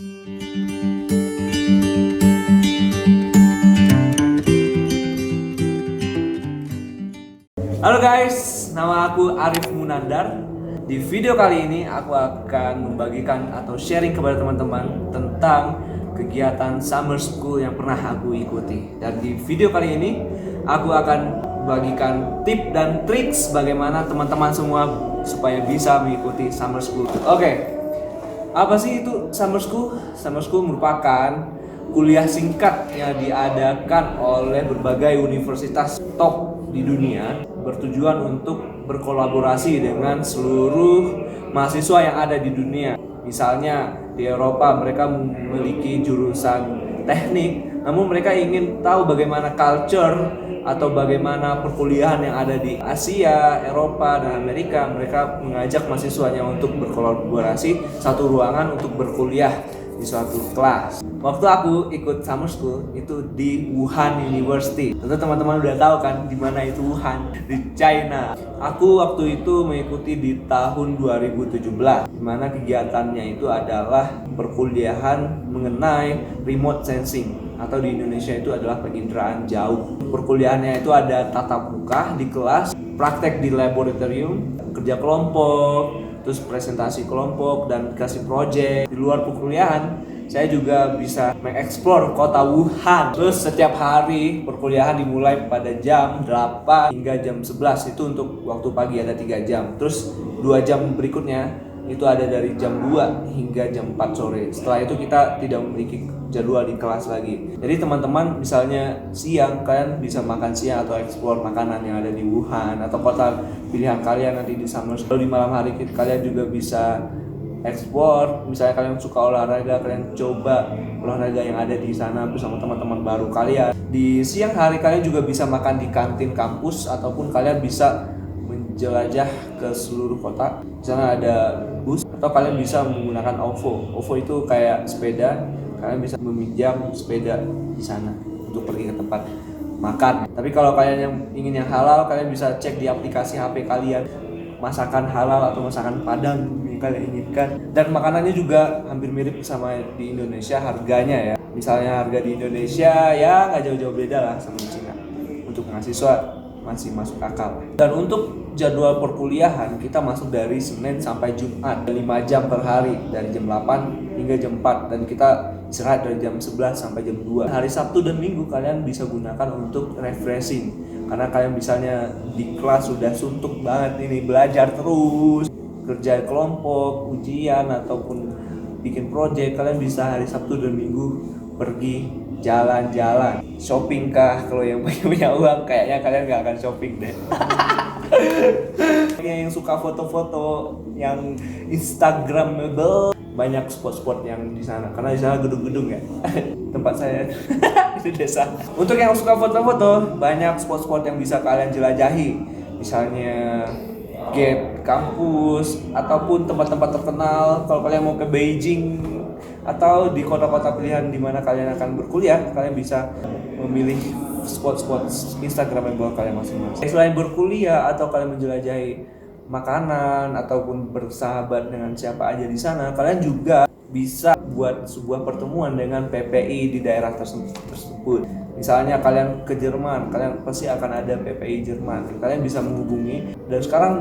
Halo guys, nama aku Arif Munandar. Di video kali ini aku akan membagikan atau sharing kepada teman-teman tentang kegiatan summer school yang pernah aku ikuti. Dan di video kali ini aku akan bagikan tip dan triks bagaimana teman-teman semua supaya bisa mengikuti summer school. Oke, apa sih itu summer school? Summer school merupakan kuliah singkat yang diadakan oleh berbagai universitas top di dunia, bertujuan untuk berkolaborasi dengan seluruh mahasiswa yang ada di dunia. Misalnya di Eropa mereka memiliki jurusan teknik, namun mereka ingin tahu bagaimana culture atau bagaimana perkuliahan yang ada di Asia, Eropa, dan Amerika. Mereka mengajak mahasiswanya untuk berkolaborasi satu ruangan untuk berkuliah di suatu kelas. Waktu aku ikut summer school itu di Wuhan University. Tentu teman-teman udah tahu kan di mana itu Wuhan, di China. Aku waktu itu mengikuti di tahun 2017, di mana kegiatannya itu adalah perkuliahan mengenai remote sensing atau di Indonesia itu adalah penginderaan jauh. Perkuliahannya itu ada tatap muka di kelas, praktek di laboratorium, kerja kelompok, terus presentasi kelompok dan kasih project. Di luar perkuliahan saya juga bisa mengeksplor kota Wuhan. Terus setiap hari perkuliahan dimulai pada jam 8 hingga jam 11. Itu untuk waktu pagi ada 3 jam. Terus 2 jam berikutnya itu ada dari jam 2 hingga jam 4 sore. Setelah itu kita tidak memiliki jadwal di kelas lagi. Jadi teman-teman misalnya siang kalian bisa makan siang atau eksplor makanan yang ada di Wuhan atau kota pilihan kalian nanti di summer school. Di malam hari kalian juga bisa eksplor, misalnya kalian suka olahraga, kalian coba olahraga yang ada di sana bersama teman-teman baru kalian. Di siang hari kalian juga bisa makan di kantin kampus ataupun kalian bisa menjelajah ke seluruh kota. Misalnya ada bus atau kalian bisa menggunakan OVO. OVO itu kayak sepeda, kalian bisa meminjam sepeda di sana untuk pergi ke tempat makan. Tapi kalau kalian yang ingin yang halal, kalian bisa cek di aplikasi HP kalian masakan halal atau masakan Padang yang kalian inginkan. Dan makanannya juga hampir mirip sama di Indonesia harganya ya. Misalnya harga di Indonesia ya nggak jauh-jauh beda lah sama di Cina. Untuk mahasiswa masih masuk akal. Dan untuk jadwal perkuliahan kita masuk dari Senin sampai Jumat 5 jam per hari dari jam 8 hingga jam 4 dan kita istirahat dari jam 11 sampai jam 2. Hari Sabtu dan Minggu kalian bisa gunakan untuk refreshing. Karena kalian misalnya di kelas sudah suntuk banget ini, belajar terus, kerja kelompok, ujian ataupun bikin project, kalian bisa hari Sabtu dan Minggu pergi jalan-jalan. Shopping kah? Kalau yang punya uang kayaknya kalian gak akan shopping deh. Yang suka foto-foto yang Instagramable, banyak spot-spot yang di sana karena di sana gedung-gedung ya. Tempat saya itu desa. Untuk yang suka foto-foto, banyak spot-spot yang bisa kalian jelajahi. Misalnya gate kampus ataupun tempat-tempat terkenal. Kalau kalian mau ke Beijing atau di kota-kota pilihan di mana kalian akan berkuliah, kalian bisa memilih spot-spot Instagramable kalian masing-masing. Selain berkuliah atau kalian menjelajahi makanan ataupun bersahabat dengan siapa aja di sana, kalian juga bisa buat sebuah pertemuan dengan PPI di daerah tersebut. Misalnya kalian ke Jerman, kalian pasti akan ada PPI Jerman. Kalian bisa menghubungi, dan sekarang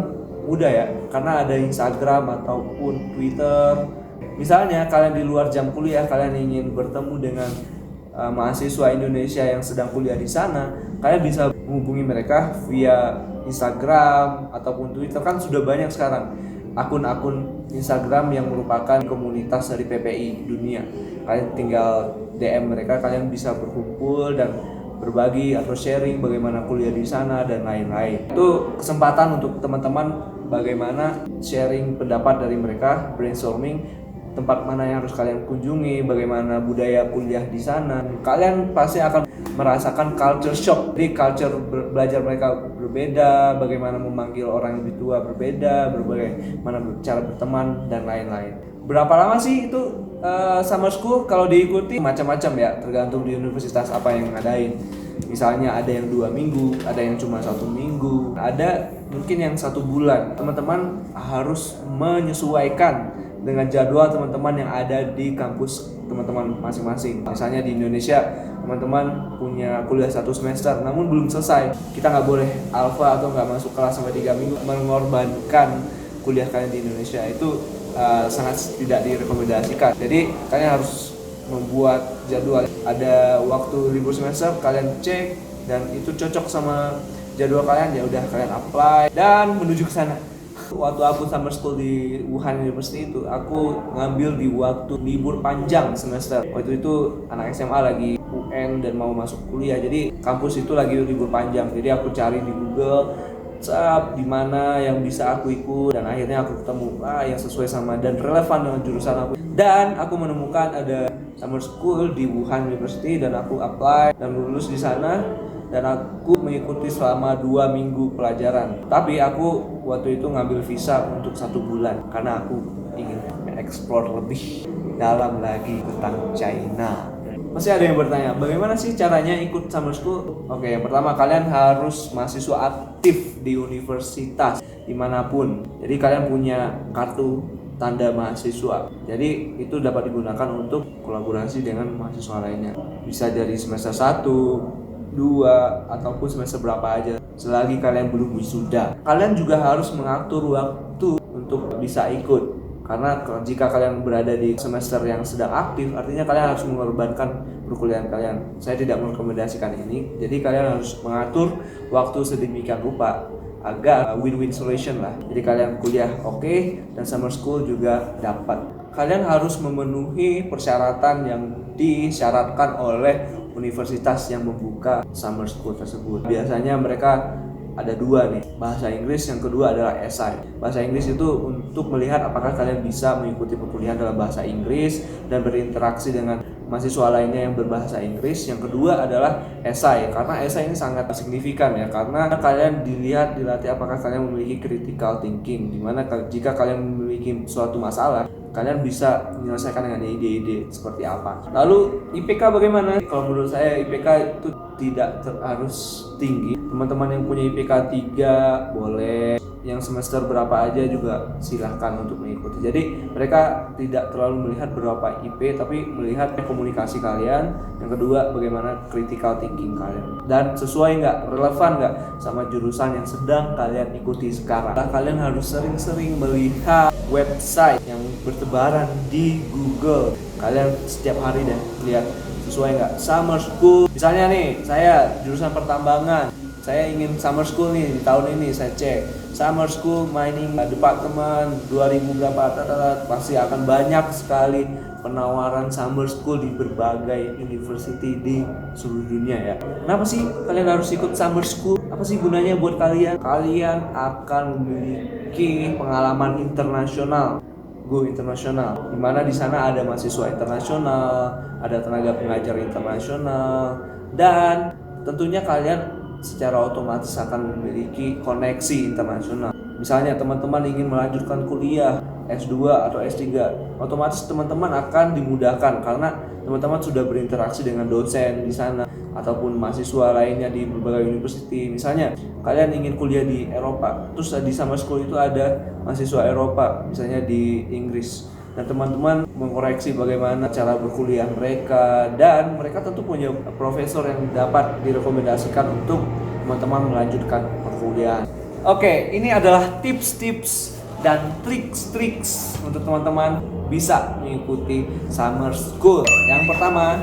mudah ya, karena ada Instagram ataupun Twitter. Misalnya kalian di luar jam kuliah, kalian ingin bertemu dengan mahasiswa Indonesia yang sedang kuliah di sana, kalian bisa menghubungi mereka via Instagram ataupun Twitter. Kan sudah banyak sekarang akun-akun Instagram yang merupakan komunitas dari PPI dunia. Kalian tinggal DM mereka, kalian bisa berkumpul dan berbagi atau sharing bagaimana kuliah di sana dan lain-lain. Itu kesempatan untuk teman-teman bagaimana sharing pendapat dari mereka, brainstorming tempat mana yang harus kalian kunjungi, bagaimana budaya kuliah di sana. Kalian pasti akan merasakan culture shock. Jadi culture belajar mereka berbeda, bagaimana memanggil orang yang lebih tua berbeda, bagaimana cara berteman dan lain-lain. Berapa lama sih itu summer school? Kalau diikuti macam-macam ya, tergantung di universitas apa yang ngadain. Misalnya ada yang 2 minggu, ada yang cuma 1 minggu, ada mungkin yang 1 bulan. Teman-teman harus menyesuaikan dengan jadwal teman-teman yang ada di kampus teman-teman masing-masing. Misalnya di Indonesia, teman-teman punya kuliah 1 semester namun belum selesai. Kita nggak boleh alfa atau nggak masuk kelas sampai 3 minggu mengorbankan kuliah kalian di Indonesia. Itu sangat tidak direkomendasikan. Jadi kalian harus membuat jadwal. Ada waktu libur semester, kalian cek dan itu cocok sama jadwal kalian, ya udah kalian apply dan menuju ke sana. Waktu aku summer school di Wuhan University itu, aku ngambil di waktu libur panjang semester. Waktu itu anak SMA lagi UN dan mau masuk kuliah, jadi kampus itu lagi libur panjang. Jadi aku cari di Google di mana yang bisa aku ikut, dan akhirnya aku ketemu yang sesuai sama dan relevan dengan jurusan aku. Dan aku menemukan ada summer school di Wuhan University dan aku apply dan lulus di sana. Dan aku mengikuti selama 2 minggu pelajaran. Tapi aku waktu itu ngambil visa untuk 1 bulan karena aku ingin mengeksplor lebih dalam lagi tentang China. Masih ada yang bertanya, bagaimana sih caranya ikut summer school? Oke, yang pertama kalian harus mahasiswa aktif di universitas dimanapun. Jadi kalian punya kartu tanda mahasiswa. Jadi itu dapat digunakan untuk kolaborasi dengan mahasiswa lainnya. Bisa dari semester 1, 2 ataupun semester berapa aja, selagi kalian belum wisuda. Kalian juga harus mengatur waktu untuk bisa ikut, karena jika kalian berada di semester yang sedang aktif, artinya kalian harus mengorbankan perkuliahan kalian. Saya tidak merekomendasikan ini, jadi kalian harus mengatur waktu sedemikian rupa agar win-win solution lah. Jadi kalian kuliah oke, dan summer school juga dapat. Kalian harus memenuhi persyaratan yang disyaratkan oleh universitas yang membuka summer school tersebut. Biasanya mereka ada 2 nih, bahasa Inggris, yang kedua adalah essay. Bahasa Inggris itu untuk melihat apakah kalian bisa mengikuti perkuliahan dalam bahasa Inggris dan berinteraksi dengan mahasiswa lainnya yang berbahasa Inggris. Yang kedua adalah essay, karena essay ini sangat signifikan ya, karena kalian dilatih apakah kalian memiliki critical thinking, dimana jika kalian memiliki suatu masalah, kalian bisa menyelesaikan dengan ide-ide seperti apa. Lalu IPK bagaimana? Kalau menurut saya IPK itu tidak harus tinggi. Teman-teman yang punya IPK 3 boleh, yang semester berapa aja juga silahkan untuk mengikuti. Jadi mereka tidak terlalu melihat berapa IP, tapi melihat komunikasi kalian. Yang kedua, bagaimana critical thinking kalian, dan sesuai nggak, relevan nggak sama jurusan yang sedang kalian ikuti sekarang. Kalian harus sering-sering melihat website yang bertebaran di Google. Kalian setiap hari deh lihat sesuai nggak summer school. Misalnya nih, saya jurusan pertambangan, saya ingin summer school nih di tahun ini. Saya cek summer school mining departemen 2000 berapa, pasti akan banyak sekali penawaran summer school di berbagai university di seluruh dunia ya. Kenapa sih kalian harus ikut summer school? Apa sih gunanya buat kalian? Kalian akan memiliki pengalaman internasional, go internasional, di mana di sana ada mahasiswa internasional, ada tenaga pengajar internasional, dan tentunya kalian secara otomatis akan memiliki koneksi internasional. Misalnya teman-teman ingin melanjutkan kuliah S2 atau S3, otomatis teman-teman akan dimudahkan karena teman-teman sudah berinteraksi dengan dosen di sana ataupun mahasiswa lainnya di berbagai university. Misalnya kalian ingin kuliah di Eropa, terus di summer school itu ada mahasiswa Eropa, misalnya di Inggris, dan teman-teman mengkoreksi bagaimana cara berkuliah mereka, dan mereka tentu punya profesor yang dapat direkomendasikan untuk teman-teman melanjutkan perkuliahan. Oke, ini adalah tips-tips dan triks-triks untuk teman-teman bisa mengikuti summer school. Yang pertama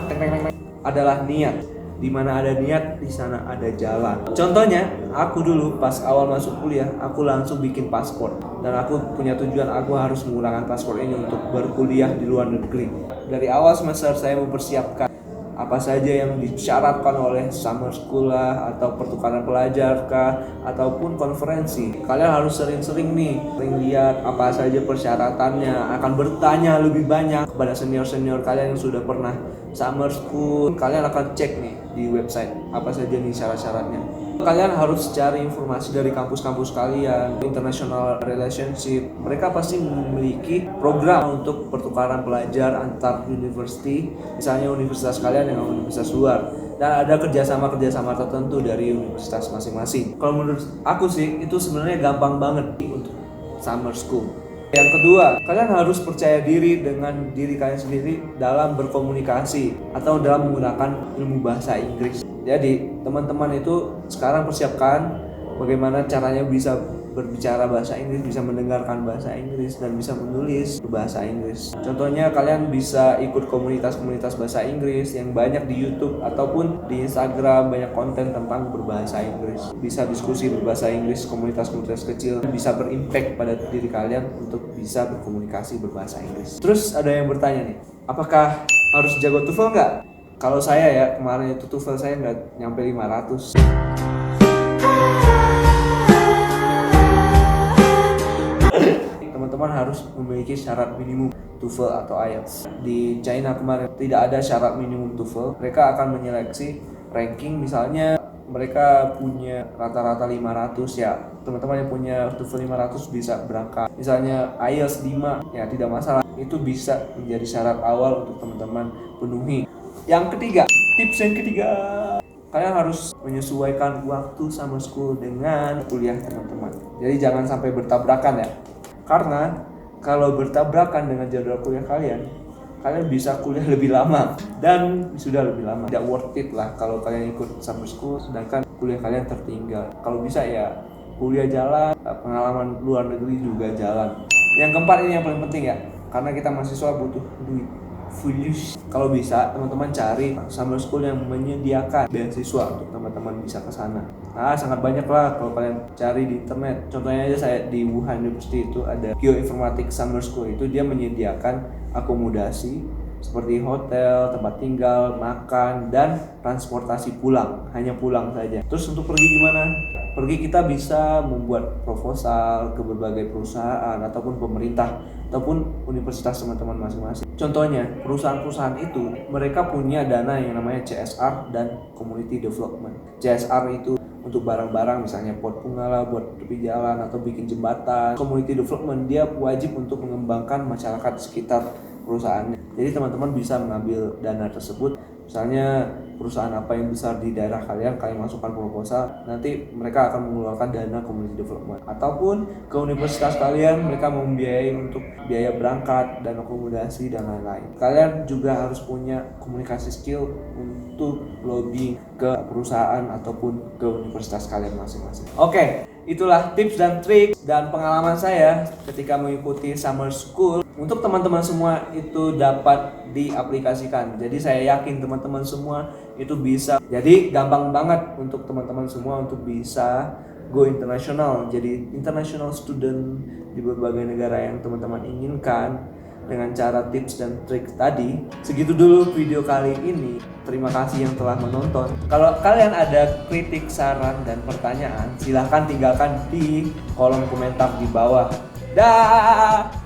adalah niat. Di mana ada niat, di sana ada jalan. Contohnya, aku dulu pas awal masuk kuliah, aku langsung bikin paspor. Dan aku punya tujuan, aku harus menggunakan paspor ini untuk berkuliah di luar negeri. Dari awal semester saya mempersiapkan apa saja yang disyaratkan oleh summer school lah, atau pertukaran pelajar kah, ataupun konferensi. Kalian harus sering-sering lihat apa saja persyaratannya, akan bertanya lebih banyak kepada senior-senior kalian yang sudah pernah summer school. Kalian akan cek di website apa saja syarat-syaratnya. Kalian harus cari informasi dari kampus-kampus kalian, international relationship. Mereka pasti memiliki program untuk pertukaran pelajar antar university, misalnya universitas kalian dengan universitas luar, dan ada kerjasama tertentu dari universitas masing-masing. Kalau menurut aku sih itu sebenarnya gampang banget untuk summer school. Yang kedua, kalian harus percaya diri dengan diri kalian sendiri dalam berkomunikasi atau dalam menggunakan ilmu bahasa Inggris. Jadi, teman-teman itu sekarang persiapkan bagaimana caranya bisa berbicara bahasa Inggris, bisa mendengarkan bahasa Inggris, dan bisa menulis bahasa Inggris. Contohnya kalian bisa ikut komunitas-komunitas bahasa Inggris yang banyak di YouTube ataupun di Instagram, banyak konten tentang berbahasa Inggris. Bisa diskusi berbahasa Inggris, komunitas-komunitas kecil, bisa berimpact pada diri kalian untuk bisa berkomunikasi berbahasa Inggris. Terus ada yang bertanya nih, apakah harus jago TOEFL nggak? Kalau saya ya, kemarin itu TOEFL saya nggak nyampe 500. Teman-teman harus memiliki syarat minimum TOEFL atau IELTS. Di China kemarin tidak ada syarat minimum TOEFL. Mereka akan menyeleksi ranking, misalnya mereka punya rata-rata 500 ya. Teman-teman yang punya TOEFL 500 bisa berangkat. Misalnya IELTS 5 ya tidak masalah. Itu bisa menjadi syarat awal untuk teman-teman penuhi. Yang ketiga, tips yang ketiga, kalian harus menyesuaikan waktu summer school dengan kuliah teman-teman. Jadi jangan sampai bertabrakan ya. Karena kalau bertabrakan dengan jadwal kuliah kalian bisa kuliah lebih lama dan sudah lebih lama. Tidak worth it lah kalau kalian ikut summer school sedangkan kuliah kalian tertinggal. Kalau bisa ya kuliah jalan, pengalaman luar negeri juga jalan. Yang keempat ini yang paling penting ya, karena kita mahasiswa butuh duit. Kalau bisa teman-teman cari summer school yang menyediakan beasiswa untuk teman-teman bisa ke sana. Nah, sangat banyak lah kalau kalian cari di internet. Contohnya aja saya di Wuhan University itu ada Geoinformatics Summer School, itu dia menyediakan akomodasi seperti hotel, tempat tinggal, makan, dan transportasi pulang. Hanya pulang saja. Terus untuk pergi gimana? Pergi kita bisa membuat proposal ke berbagai perusahaan ataupun pemerintah ataupun universitas teman-teman masing-masing. Contohnya, perusahaan-perusahaan itu mereka punya dana yang namanya CSR dan Community Development. CSR itu untuk barang-barang, misalnya pot bunga buat tepi jalan atau bikin jembatan. Community Development dia wajib untuk mengembangkan masyarakat sekitar perusahaannya. Jadi teman-teman bisa mengambil dana tersebut. Misalnya perusahaan apa yang besar di daerah kalian masukkan proposal, nanti mereka akan mengeluarkan dana community development. Ataupun ke universitas kalian, mereka membiayai untuk biaya berangkat dan akomodasi dan lain-lain. Kalian juga harus punya komunikasi skill untuk lobbying ke perusahaan ataupun ke universitas kalian masing-masing. Oke, itulah tips dan trik dan pengalaman saya ketika mengikuti summer school. Untuk teman-teman semua itu dapat diaplikasikan. Jadi saya yakin teman-teman semua itu bisa. Jadi gampang banget untuk teman-teman semua untuk bisa go international. Jadi international student di berbagai negara yang teman-teman inginkan dengan cara tips dan trik tadi. Segitu dulu video kali ini. Terima kasih yang telah menonton. Kalau kalian ada kritik, saran, dan pertanyaan, silahkan tinggalkan di kolom komentar di bawah. Dah.